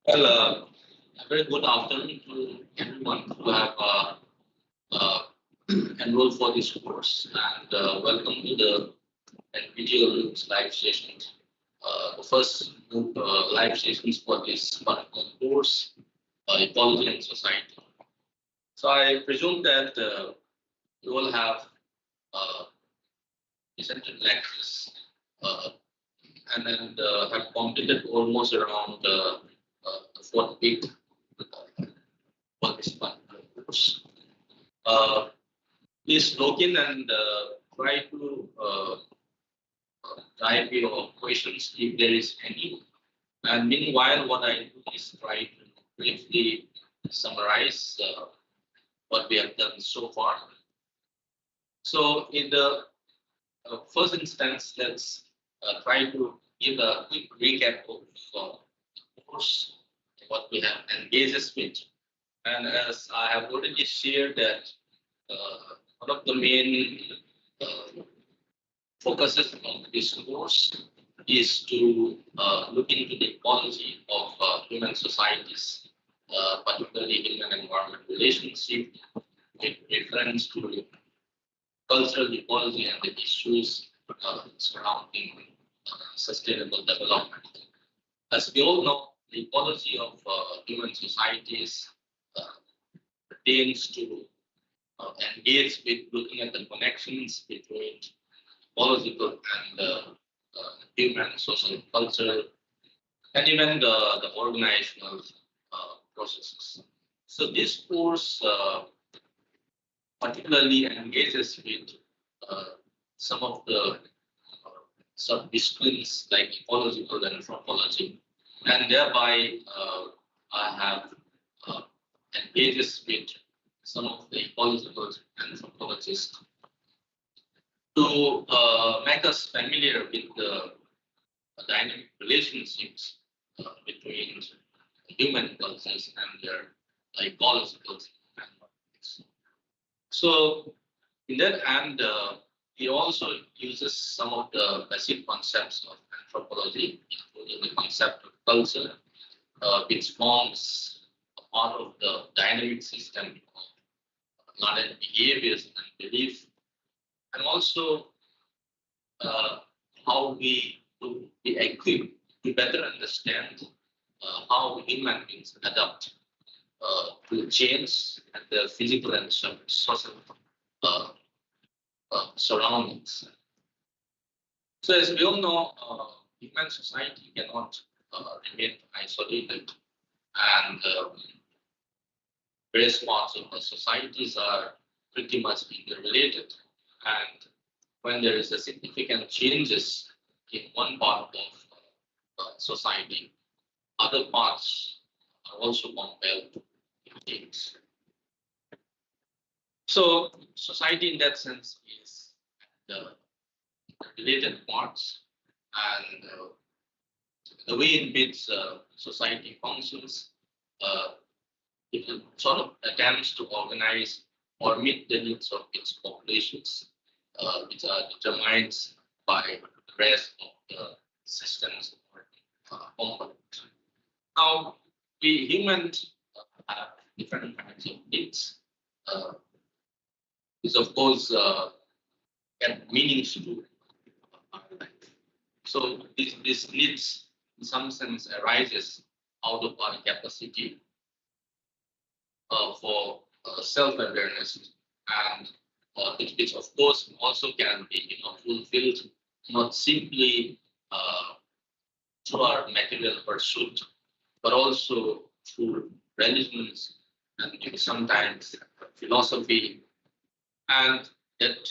Well, a very good afternoon to everyone who have uh, enrolled for this course, and welcome to the individual live sessions. The first live sessions for this particular course, Ecology and Society. So I presume that you all have uh, listened to lectures uh, and then have completed almost around the fourth week for this particular course. Uh, Please log in and try to type your questions if there is any. And meanwhile, what I do is try to briefly summarize what we have done so far. So in the first instance, let's try to give a quick recap of the course, what we have engaged with. And as I have already shared that one of the main focuses of this course is to look into the ecology of human societies, particularly human environment relationship, with reference to cultural ecology and the issues surrounding sustainable development. As we all know, the ecology of human societies uh, pertains to engage with looking at the connections between ecological and human, social, cultural, and even the organizational processes. So this course particularly engages with uh, some of the sub-disciplines like ecological and anthropology, and thereby I have uh, engages with some of the ecological anthropologists to make us familiar with the dynamic relationships between human cultures and their ecological environments. So, in that end, he also uses some of the basic concepts of anthropology, including the concept of culture, which forms a part of the dynamic system of learned behaviors and beliefs, and also uh, how we to be equipped to better understand how human beings adapt to change and their physical and social uh, surroundings. So, as we all know, human society cannot remain isolated, and various parts of the societies are pretty much interrelated. And when there is a significant changes in one part of society, other parts are also compelled to change. So society in that sense is the related parts, and the way in which society functions, uh, it sort of attempts to organize or meet the needs of its populations, which are determined by the rest of the systems or components. Now, we humans have different kinds of needs, uh, which of course get meanings to our life. So this needs, in some sense, arises out of our capacity for self-awareness, and which of course also can be fulfilled not simply through our material pursuit, but also through religions and maybe sometimes philosophy, and that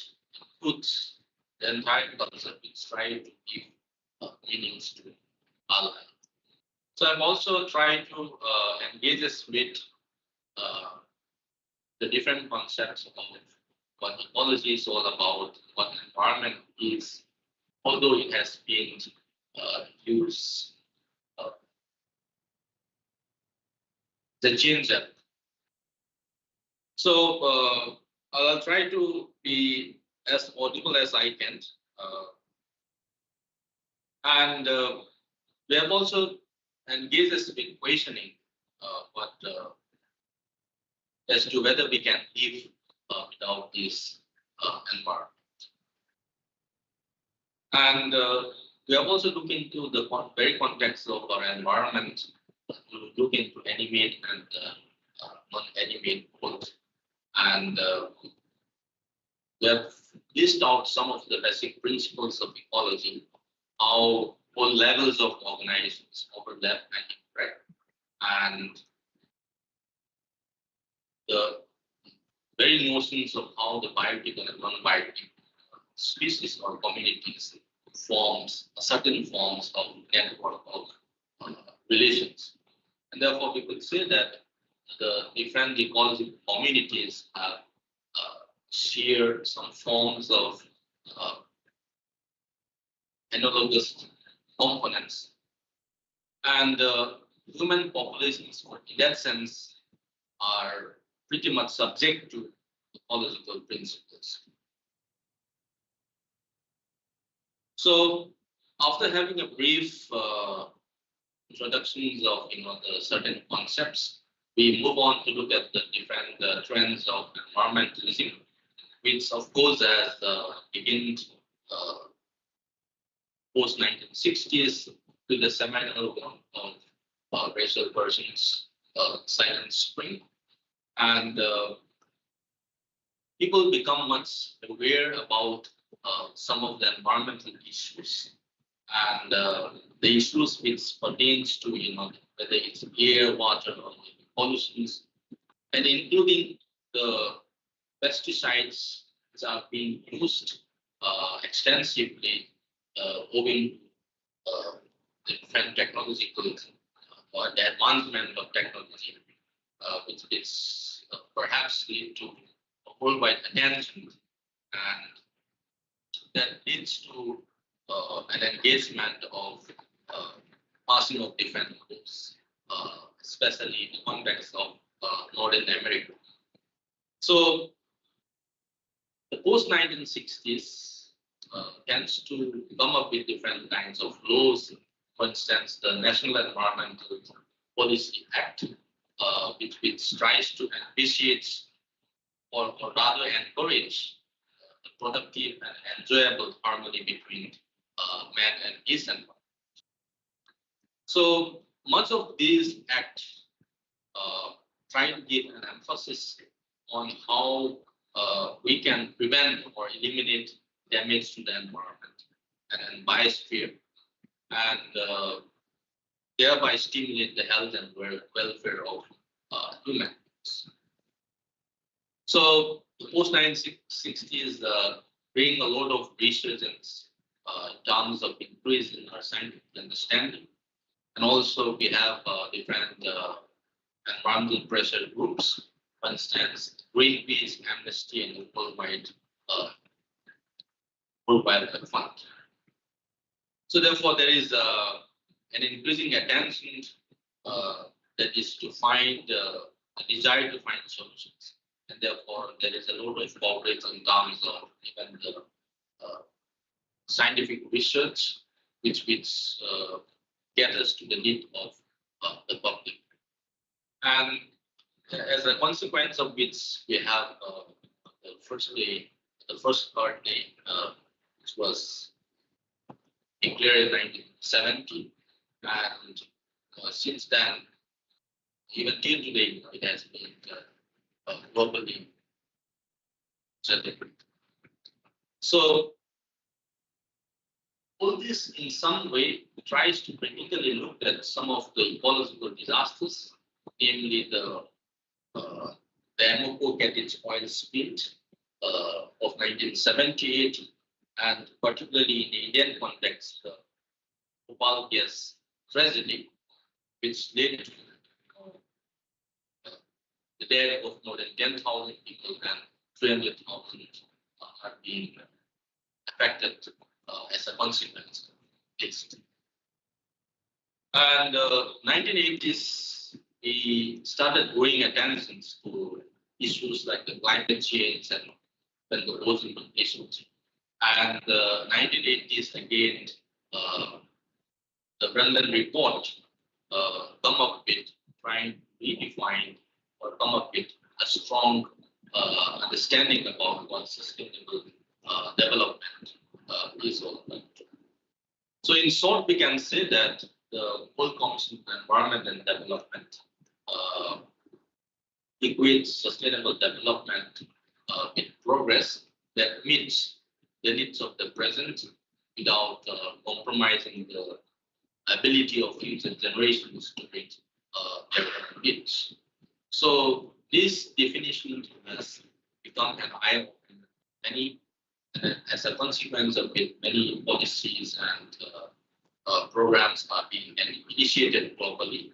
puts the entire concept which try to give meanings to our life. So I'm also trying to engage us with uh, the different concepts of what ecology is all about, what environment is, although it has been used uh, the change that. So I'll try to be as audible as I can. And we have also engages with questioning what as to whether we can live without this environment. And we have also looked into the very context of our environment to look into animate and non-animate both. And we have listed out some of the basic principles of ecology, how all levels of organizations overlap and interact, and the very notions of how the biotic and non-biotic species or communities forms certain forms of network of relations. And therefore, we could say that the different ecological communities have share some forms of analogous components. And human populations, in that sense, are pretty much subject to ecological principles. So, after having a brief introductions of the certain concepts, we move on to look at the different trends of environmentalism, which of course has begun post 1960s with the seminal work of Rachel Person's Silent Spring, and people become much aware about some of the environmental issues and the issues which pertains to whether it's air, water, or pollutions, and including the pesticides which are being used extensively owing the different technological or the advancement of technology, which is perhaps lead to a worldwide attention, and that leads to an engagement of passing of different groups, especially in the context of Northern America. So the post-1960s tends to come up with different kinds of laws. For instance, the National Environmental Policy Act, which tries to appreciate or rather encourage the productive and enjoyable harmony between man and his environment. So much of these acts try to give an emphasis on how we can prevent or eliminate damage to the environment and biosphere, and thereby stimulate the health and welfare of humans. So the post-1960s bring a lot of research in terms of increase in our scientific understanding, and also we have different environmental pressure groups. For instance, Greenpeace, Amnesty, and the Worldwide Fund. So therefore, there is an increasing attention that is to find a desire to find solutions, and therefore there is a lot of cooperation in terms of even the scientific research, which caters to the need of the public. And as a consequence of which, we have the first Earth Day, which was declared in 1970, and since then, even till today, it has been globally celebrated. So all this, in some way, tries to critically look at some of the ecological disasters, namely the Amoco Cottage oil spill of 1978, and particularly in the Indian context, the Bhopal gas tragedy, which led to the death of more than 10,000 people and 300,000 are being affected as a consequence of this. And 1980s, we started growing attention to issues like the climate change and the ozone depletion. And the 1980s again, the Brennan report trying to redefine or come up with a strong understanding about what sustainable development is all about. So in short, we can say that the World Commission for Environment and Development uh, equates sustainable development with progress that meets the needs of the present without compromising the ability of future generations to meet their needs. So this definition has become an eye-opener. Many, as a consequence of it, many policies and programs are being initiated globally,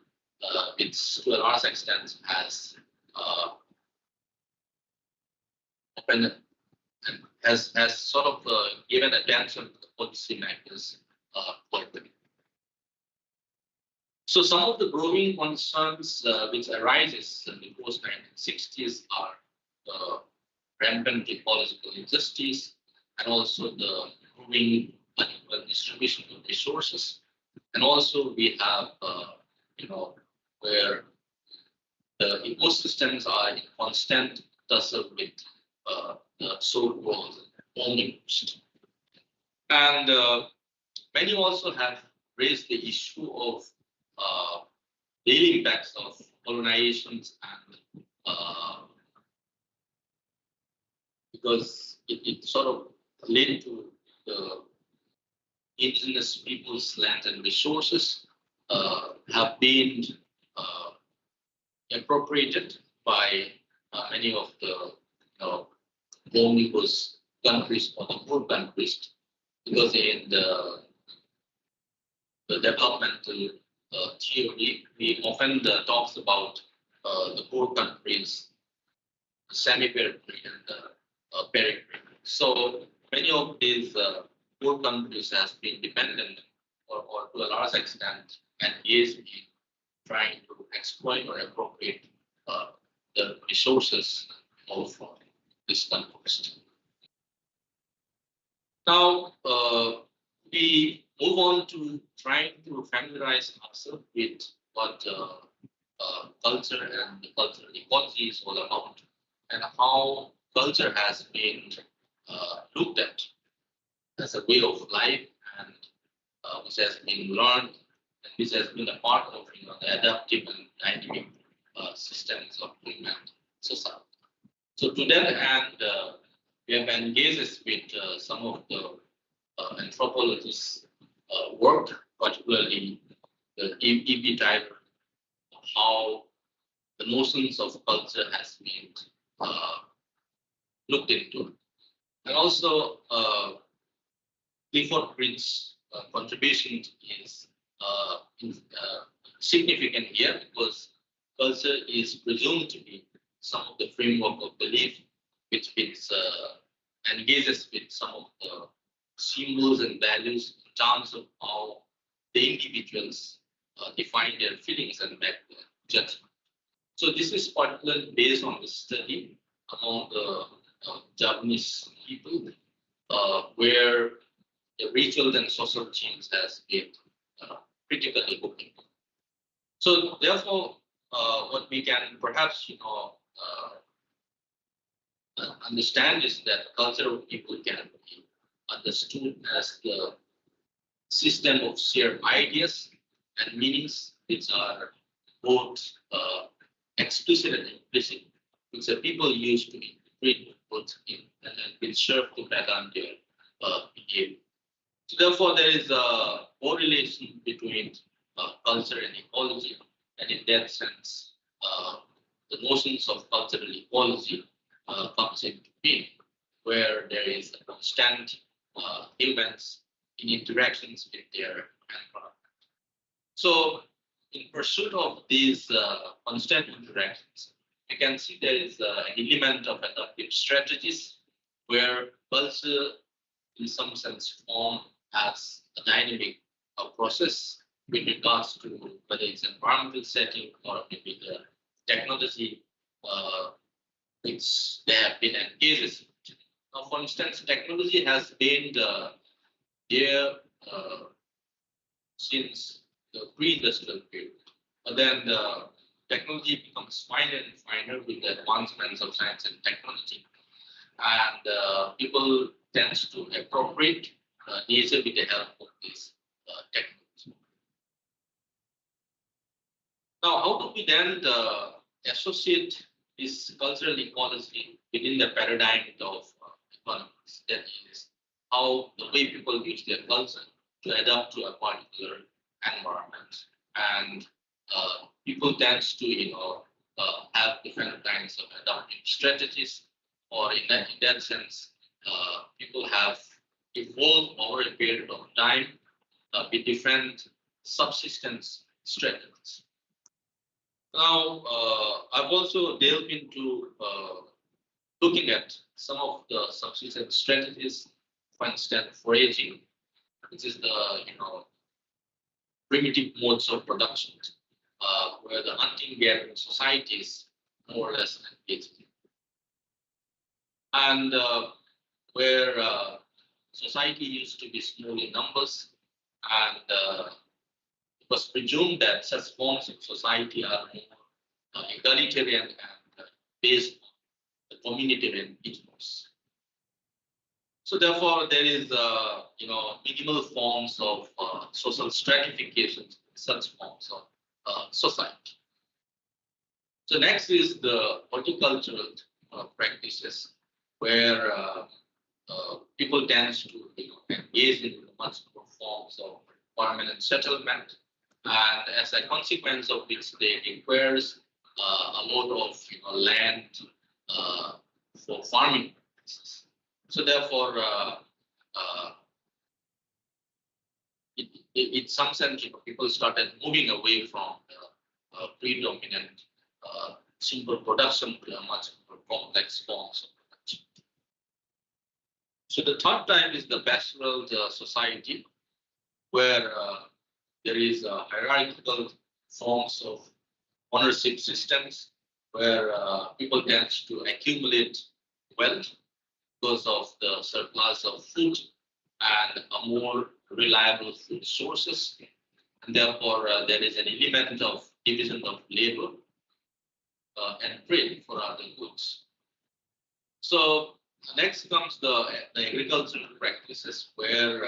which to a large extent uh, opened and has sort of given attention to the policy makers globally. So some of the growing concerns which arises in the post-1960s are rampant ecological injustice and also the growing unequal distribution of resources. And also we have, where the ecosystems are in constant tussle with the so-called warming coast. And many also have raised the issue of daily impacts of colonizations and because it sort of led to the indigenous people's land and resources have been appropriated by many of the omnibus countries or the poor countries, because in the developmental theory, we often talks about the poor countries, semi-periphery and periphery. So many of these poor countries has been dependent or to a large extent engaged in trying to exploit or appropriate the resources of this context. Now, we move on to trying to familiarize ourselves with what culture and cultural ecology is all about, and how culture has been looked at as a way of life, and which has been learned, and which has been a part of the adaptive and dynamic systems of human society. So to that end, we have engaged with some of the anthropologists' work, particularly the EP type, how the notions of culture has been looked into. And also, Clifford Green's contribution is significant here, because culture is presumed to be some of the framework of belief which engages with some of the symbols and values in terms of how the individuals define their feelings and make their judgment. So this is particularly based on the study among the Japanese people, where the rituals and social change has been critically looking. So therefore, what we can perhaps understand is that culture of people can be understood as the system of shared ideas and meanings which are both explicit and implicit, which the people use to interpret both in and which serve to pattern their behavior. So therefore, there is a correlation between culture and ecology, and in that sense, the notions of cultural ecology comes into being, where there is a constant humans in interactions with their environment. So, in pursuit of these constant interactions, you can see there is an element of adaptive strategies, where culture, in some sense, form as a dynamic process with regards to whether it's environmental setting or maybe the technology which they have been engaged in. Now, for instance, technology has been there since the pre-industrial period. But then technology becomes finer and finer with the advancements of science and technology, and people tend to appropriate nature with the help of this technology. Now, how do we then associate this cultural ecology within the paradigm of economics? That is, how the way people use their culture to adapt to a particular environment, and people tends to have different kinds of adaptive strategies, or in that sense, people have evolved over a period of time with different subsistence strategies. Now, I've also delved into looking at some of the subsistence strategies. For instance, foraging, which is the primitive modes of production, where the hunting gathering societies more or less engage in, and where society used to be small in numbers, and it was presumed that such forms of society are more egalitarian and based on the communitarian ethos. So therefore, there is minimal forms of social stratification in such forms of society. So next is the horticultural practices, where people tend to engage in much more forms of permanent settlement, and as a consequence of which they requires a lot of land for farming purposes. So therefore, in some sense, people started moving away from the predominant simple production to a much more complex forms of production. So the third type is the pastoral society, where there is hierarchical forms of ownership systems, where people tend to accumulate wealth because of the surplus of food and a more reliable food sources. And therefore, there is an element of division of labor and trade for other goods. So next comes the agricultural practices, where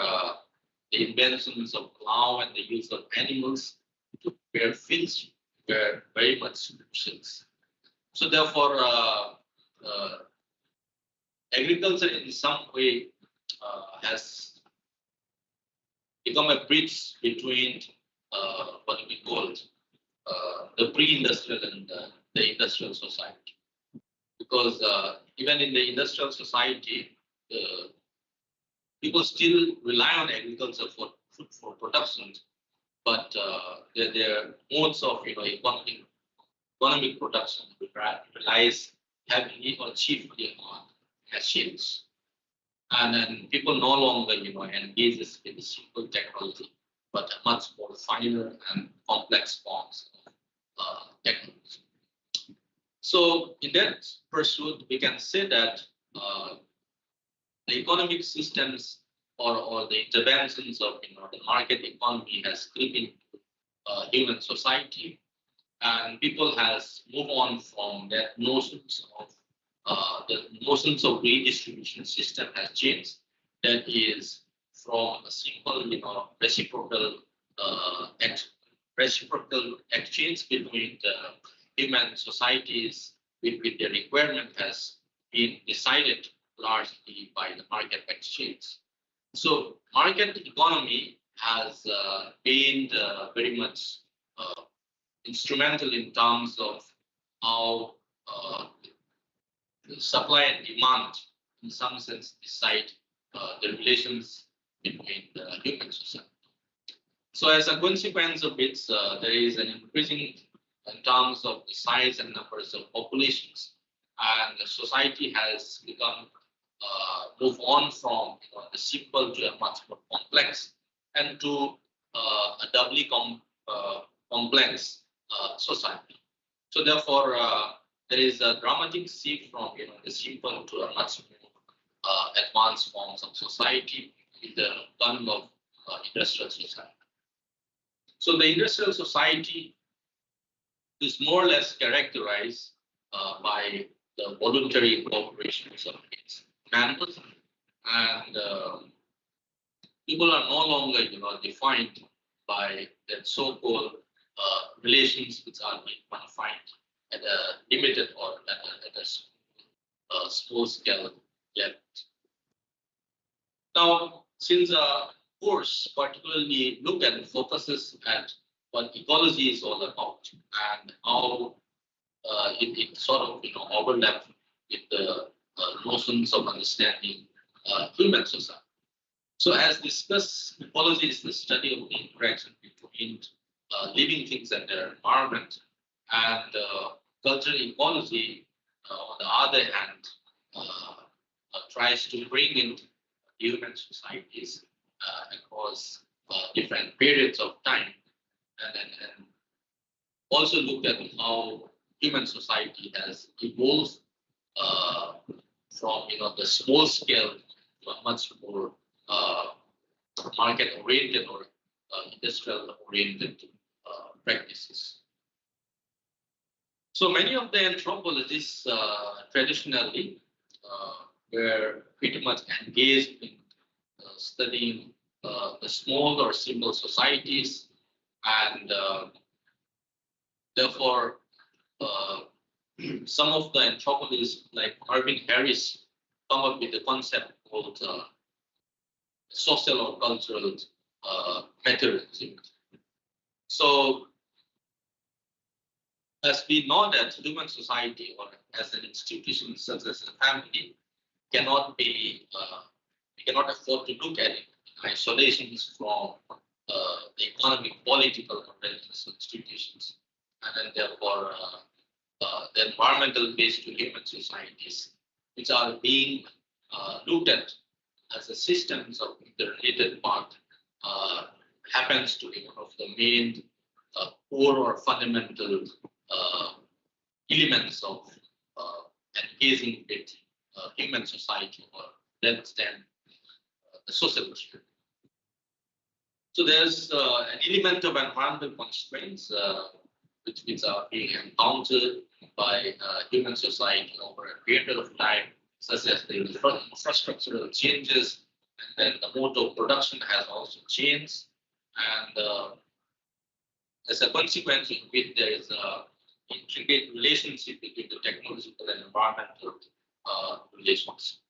the inventions of plow and the use of animals to prepare fields were very much crucial. So therefore, agriculture in some way has become a bridge between what we call the pre-industrial and the industrial society. Because even in the industrial society, people still rely on agriculture for food for production, but their modes of economic production relies heavily or chiefly on machines, and then people no longer engages with simple technology, but a much more finer and complex forms of technology. So in that pursuit, we can say that the economic systems or the interventions of the market economy has crept into human society, and people has moved on from that notions of the notions of redistribution system has changed. That is from a simple reciprocal reciprocal exchange between the human societies with their requirement has been decided largely by the market exchange. So market economy has been very much instrumental in terms of how supply and demand, in some sense, decide the relations between the human society. So as a consequence of which, there is an increasing in terms of the size and numbers of populations, and the society has become move on from the simple to a much more complex, and to a doubly complex society. So therefore, there is a dramatic shift from the simple to a much more advanced forms of society in the term of industrial society. So the industrial society is more or less characterized by the voluntary cooperation of its members, and people are no longer, defined by that so-called relations which are being confined at a limited or at a small scale level. Now, since course particularly look and focuses at what ecology is all about and how it sort of overlaps with the notions of understanding human society. So, as discussed, ecology is the study of the interaction between living things and their environment, and cultural ecology, on the other hand, tries to bring in human societies across different periods of time, and also look at how human society has evolved uh, from the small scale to a much more uh, market oriented or industrial oriented practices. So many of the anthropologists traditionally were pretty much engaged in studying the small or simple societies, and therefore uh, some of the anthropologists like Irving Harris come up with a concept called social or cultural materialism. So as we know that human society or as an institution such as a family cannot be, we cannot afford to look at it in isolation from the economic, political, or religious institutions. And then therefore, the environmental based to human societies, which are being looked at as a systems of the related part, uh, happens to be one of the main core or fundamental uh, elements of uh, engaging with human society or less than the social perspective. So there's an element of environmental constraints which are being encountered by human society over a period of time, such as the infrastructural changes, and then the mode of production has also changed, and as a consequence of which there is a intricate relationship between the technological and environmental relations.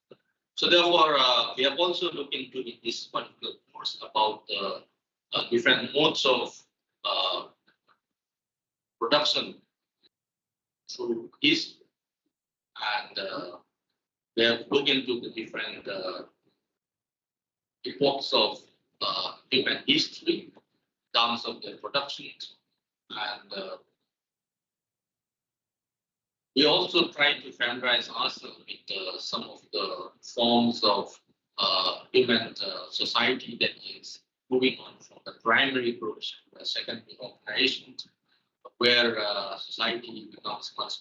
So therefore, we have also looked into in this particular course about the different modes of uh, production through history, and we have looked into the different epochs of human history in terms of their production, and we also try to familiarize ourselves with some of the forms of human society that is moving on from the primary groups to the secondary organization, where society becomes much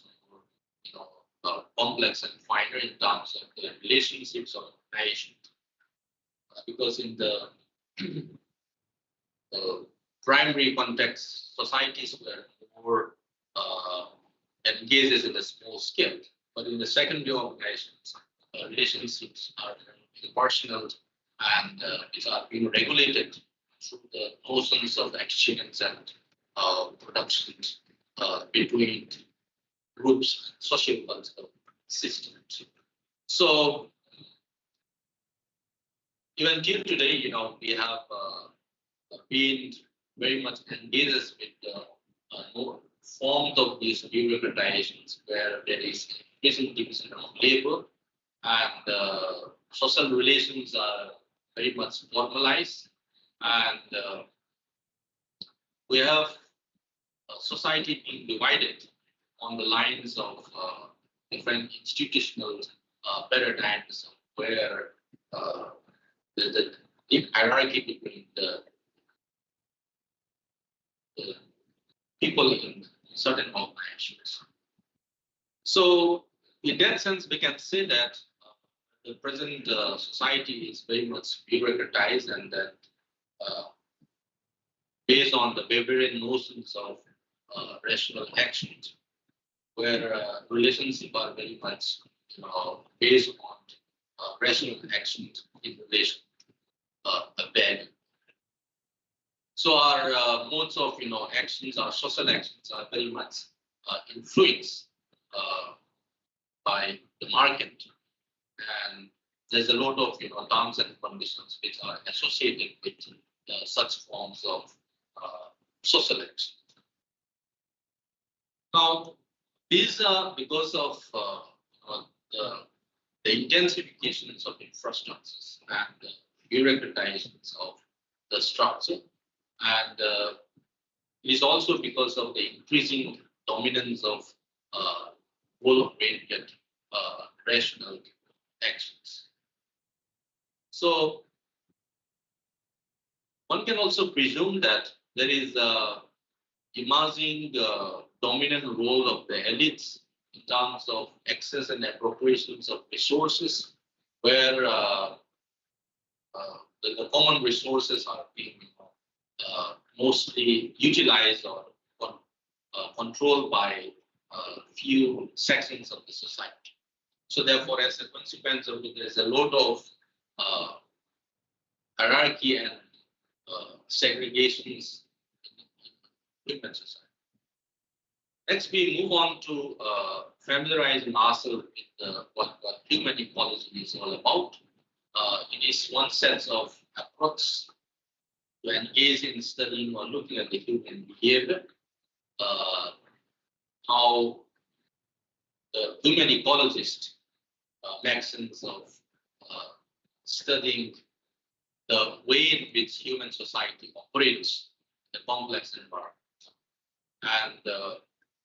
more, complex and finer in terms of the relationships of organization. Because in the primary context, societies were more engages in a small scale, but in the secondary organizations, relationships are impersonal and these are being regulated through the notions of exchange and production between groups, social cultural systems. So even till today, we have been very much engaged with the forms of these bureaucratizations where there is increasing division of labor and social relations are very much formalized, and we have society being divided on the lines of different institutional paradigms where uh, the deep hierarchy between the people in certain organizations. So, in that sense, we can say that the present society is very much bureaucratized, and that uh, based on the Weberian notions of rational actions, where relationships are very much based on rational actions in relation a bad. So our modes of actions, our social actions are very much influenced by the market, and there's a lot of terms and conditions which are associated with such forms of social action. Now, these are because of the intensifications of infrastructures and the bureaucratizations of the structure, and it is also because of the increasing dominance of goal-oriented rational actions. So one can also presume that there is a emerging dominant role of the elites in terms of access and appropriations of resources, where the common resources are being mostly utilized or controlled by few sections of the society. So therefore, as a consequence of it, there's a lot of hierarchy and segregations in human society. Next, we move on to familiarizing ourselves with what human ecology is all about. It is one set of approach to engage in studying or looking at the human behavior, how the human ecologist makes sense of studying the way in which human society operates in a complex environment. And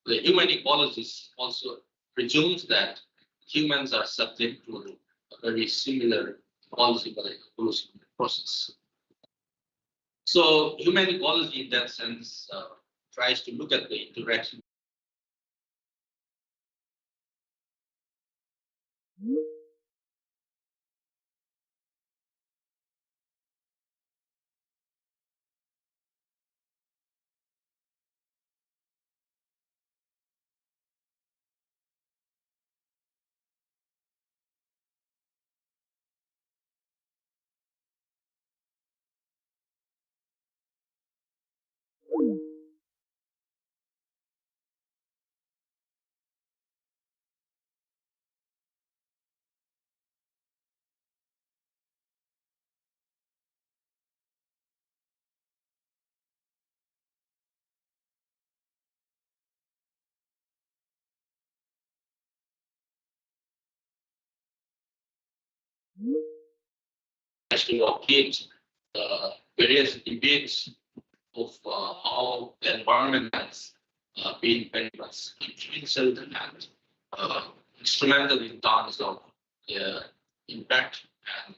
the human ecologist also presumes that humans are subject to a very similar ecological and evolutionary process. So human ecology in that sense tries to look at the interaction to locate various debates of how the environment has been very much influential and instrumental in terms of the impact and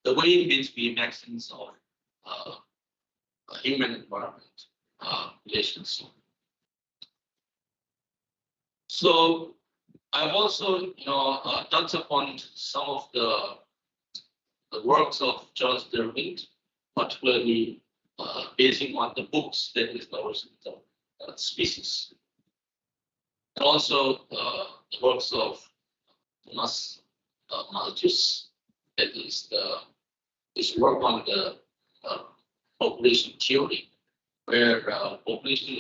the way in which we make sense of human environment relations. So I've also touched upon some of the works of Charles Darwin, particularly basing on the books that is the origin of species, and also the works of Thomas Malthus, that is his work on the population theory, where population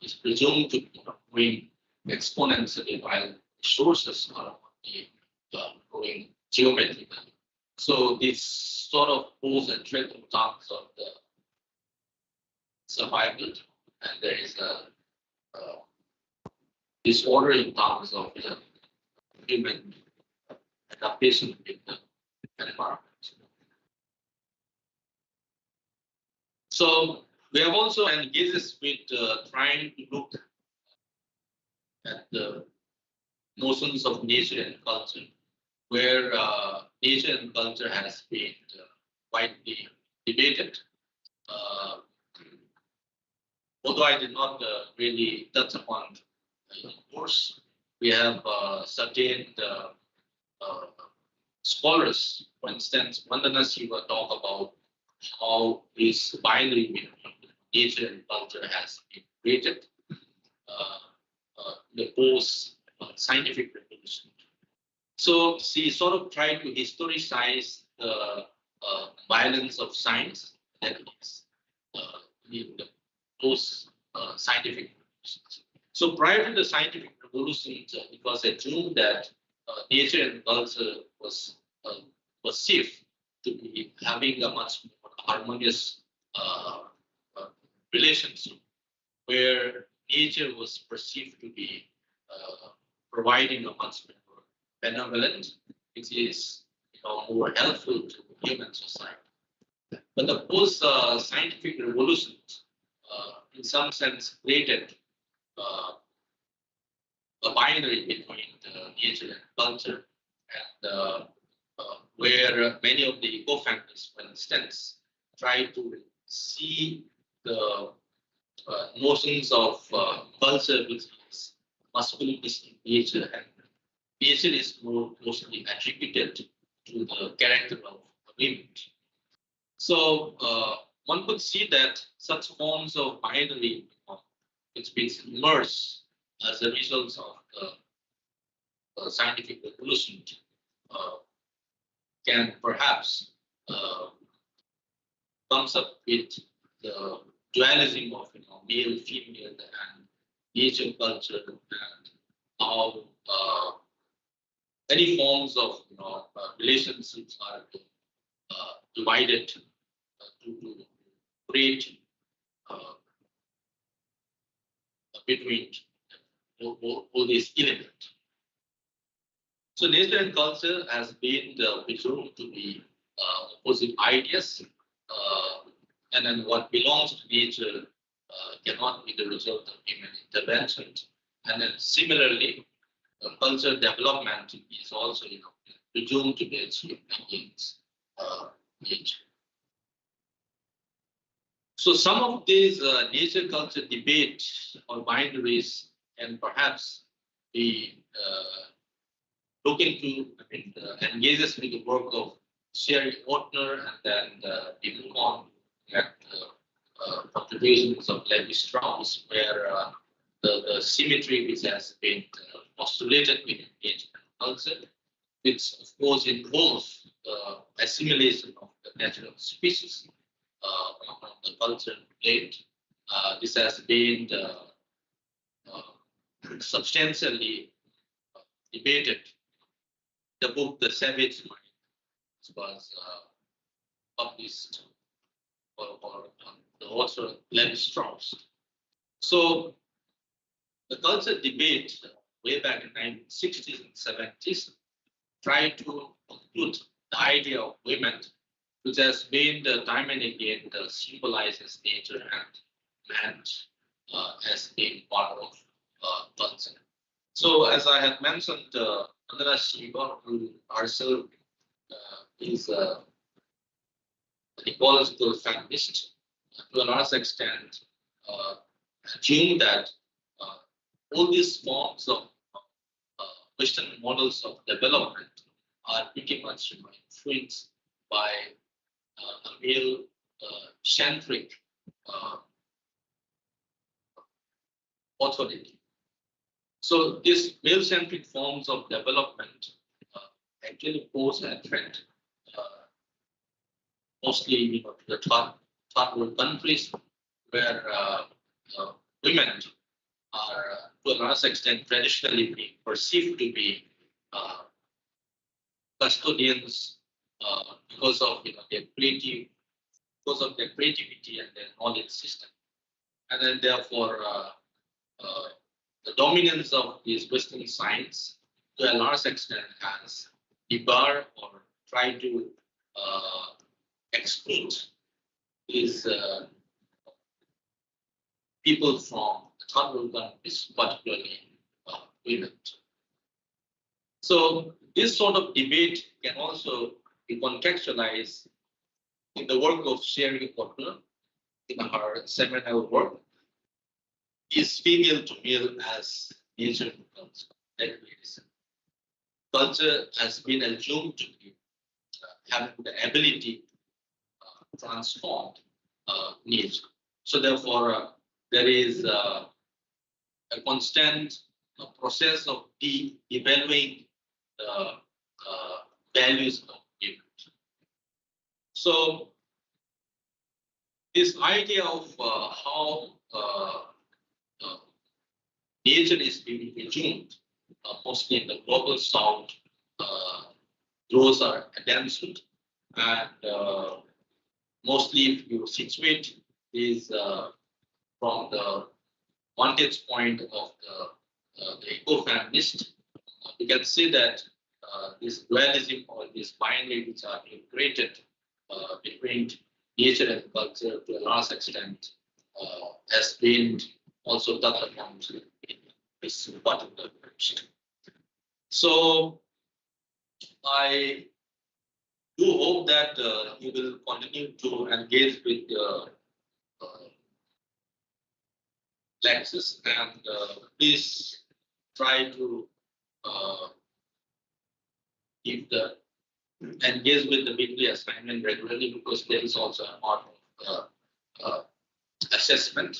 is presumed to bring exponentially while resources are growing geometrically. So this sort of pulls a thread in terms of the survival, and there is a disorder in terms of the human adaptation with the environment. So we have also engaged with trying to look at the notions of nature and culture, where nature and culture has been widely debated. Although I did not really touch upon the course, we have certain scholars, for instance, Vandana Shiva talk about how this binary between nature and culture has been created. the post-scientific revolution. So she sort of tried to historicize the violence of science that is in the post-scientific revolution. So prior to the scientific revolution, it was assumed that nature and culture was perceived to be having a much more harmonious relationship, where nature was perceived to be providing a much more benevolent, which is more helpful to human society. But the post-scientific revolution, in some sense, created a binary between nature and culture, and where many of the eco-feminists, for instance, try to see the notions of culture, which is masculinist in nature, and nature is more closely attributed to the character of women. So one could see that such forms of binary, which means merged as a result of the scientific revolution, can perhaps comes up with the dualism of male, female, and nature, culture, and how any forms of relationships are divided to create between all these elements. So nature and culture has been presumed to be opposite ideas, and then what belongs to nature cannot be the result of human intervention. And then similarly, culture development is also presumed to be achieved against nature. So some of these nature-culture debates or binaries can perhaps be look into, engages with the work of Sherry Ortner and then the on and contributions of Levi Strauss, where the symmetry which has been postulated within nature and culture, which of course involves assimilation of the natural species on the cultural plate. This has been substantially debated. The book The Savage Mind was published or the author Levi Strauss. So the culture debate way back in the 1960s and 70s tried to include the idea of women, which has been time and again symbolizes nature and man as being part of culture. So as I had mentioned, Andra Shiva, who herself is an ecological feminist, to a large extent, assume that all these forms of Western models of development are pretty much influenced by a male-centric authority. So these male-centric forms of development actually pose a threat, mostly to the third world countries, where women are to a large extent traditionally being perceived to be custodians because of their creativity and their knowledge system, and then therefore the dominance of these Western science to a large extent has debarred or tried to exclude these people from the third world countries, particularly women. So this sort of debate can also be contextualized in the work of Sherry Ortner in her seminal work, Is Female to Male as Nature to Culture. Culture has been assumed to be having the ability to transform nature. So therefore, there is a constant process of evaluating the values of people. So this idea of how nature is being consumed, mostly in the global south, those are attention, and mostly if you situate is from the vantage point of the eco-feminist, you can see that this dualism or this binary which are being created between nature and culture to a large extent has been also touched upon in this particular question. So I do hope that you will continue to engage with lectures and please try to keep the engage with the weekly assignment regularly because there is also a part of assessment.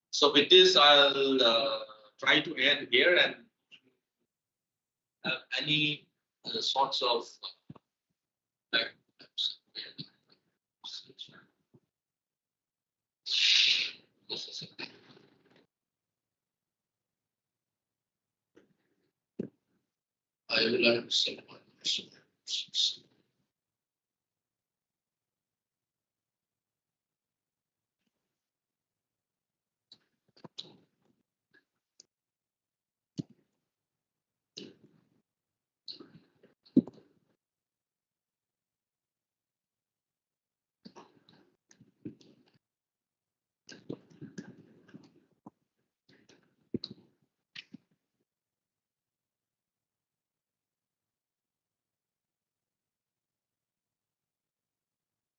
So with this, I'll try to end here and any sorts of I will like to say one question.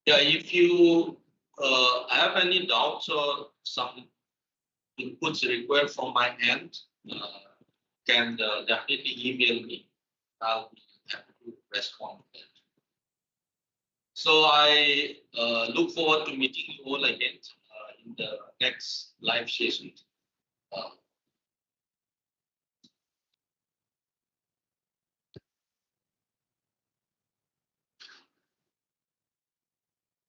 Yeah, if you have any doubts or some inputs required from my end, can definitely email me. I'll be happy to respond to that. So I look forward to meeting you all again in the next live session.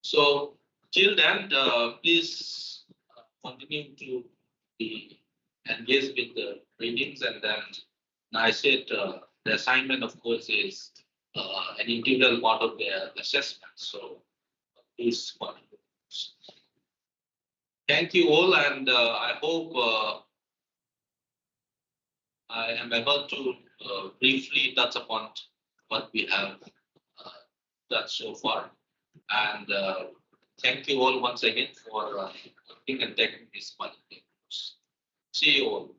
So till then, please continue to be engaged with the readings, and then I said the assignment, of course, is an integral part of the assessment. So please continue. Thank you all, and I hope I am able to briefly touch upon what we have done so far. And thank you all once again for coming and taking this part. See you all.